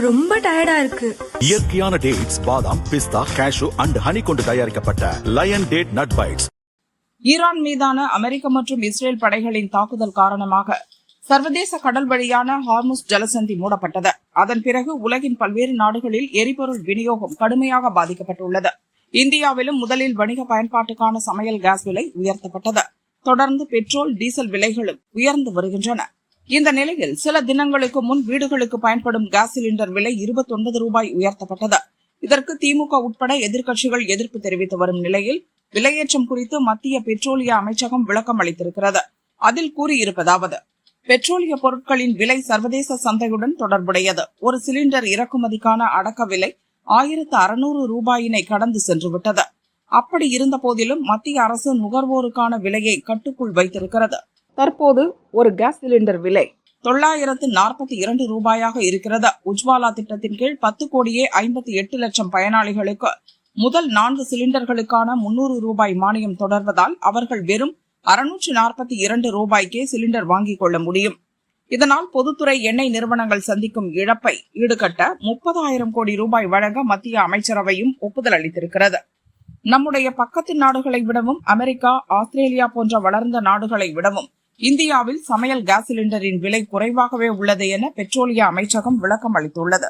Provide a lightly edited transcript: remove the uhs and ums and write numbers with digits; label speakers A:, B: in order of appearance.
A: ரொம்ப டயர்டா இருக்கு.
B: இயற்கையான டேட்ஸ், பாதாம், பிஸ்தா, கேஷு அண்ட் ஹனி கொண்டு தயாரிக்கப்பட்ட lion date nut bites.
C: Iran மீதான அமெரிக்க மற்றும் இஸ்ரேல் படைகளின் தாக்குதல் காரணமாக சர்வதேச கடல் வழியான ஹார்முஸ் ஜலசந்தி மூடப்பட்டது. அதன் பிறகு உலகின் பல்வேறு நாடுகளில் எரிபொருள் விநியோகம் கடுமையாக பாதிக்கப்பட்டுள்ளது. இந்தியாவிலும் முதலில் வணிக பயன்பாட்டுக்கான சமையல் கேஸ் விலை உயர்த்தப்பட்டது. தொடர்ந்து பெட்ரோல், டீசல் விலைகளும் உயர்ந்து வருகின்றன. இந்த நிலையில் சில தினங்களுக்கு முன் வீடுகளுக்கு பயன்படும் கேஸ் சிலிண்டர் விலை 29 ரூபாய் உயர்த்தப்பட்டது. இதற்கு திமுக உட்பட எதிர்க்கட்சிகள் எதிர்ப்பு தெரிவித்து வரும் நிலையில் விலையேற்றம் குறித்து மத்திய பெட்ரோலிய அமைச்சகம் விளக்கம் அளித்திருக்கிறது. அதில் கூறியிருப்பதாவது: பெட்ரோலிய பொருட்களின் விலை சர்வதேச சந்தையுடன் தொடர்புடையது. ஒரு சிலிண்டர் இறக்குமதிக்கான அடக்க விலை 1600 ரூபாயினை கடந்து சென்றுவிட்டது. அப்படி இருந்த போதிலும் மத்திய அரசு நுகர்வோருக்கான விலையை கட்டுக்குள் வைத்திருக்கிறது. தற்போது ஒரு கேஸ் சிலிண்டர் விலை 942 ரூபாயாக இருக்கிறது. உஜ்வாலா திட்டத்தின் கீழ் 10,58,00,000 பயனாளிகளுக்கு முதல் 4 சிலிண்டர்களுக்கான 300 ரூபாய் மானியம் தொடர்வதால் அவர்கள் வெறும் 642 ரூபாய்க்கே சிலிண்டர் வாங்கிக் கொள்ள முடியும். இதனால் பொதுத்துறை எண்ணெய் நிறுவனங்கள் சந்திக்கும் இழப்பை ஈடுகட்ட 30,000 கோடி ரூபாய் வழங்க மத்திய அமைச்சரவையும் ஒப்புதல் அளித்திருக்கிறது. நம்முடைய பக்கத்து நாடுகளை விடவும் அமெரிக்கா, ஆஸ்திரேலியா போன்ற வளர்ந்த நாடுகளை விடவும் இந்தியாவில் சமையல் கேஸ் சிலிண்டரின் விலை குறைவாகவே உள்ளது என பெட்ரோலிய அமைச்சகம் விளக்கம் அளித்துள்ளது.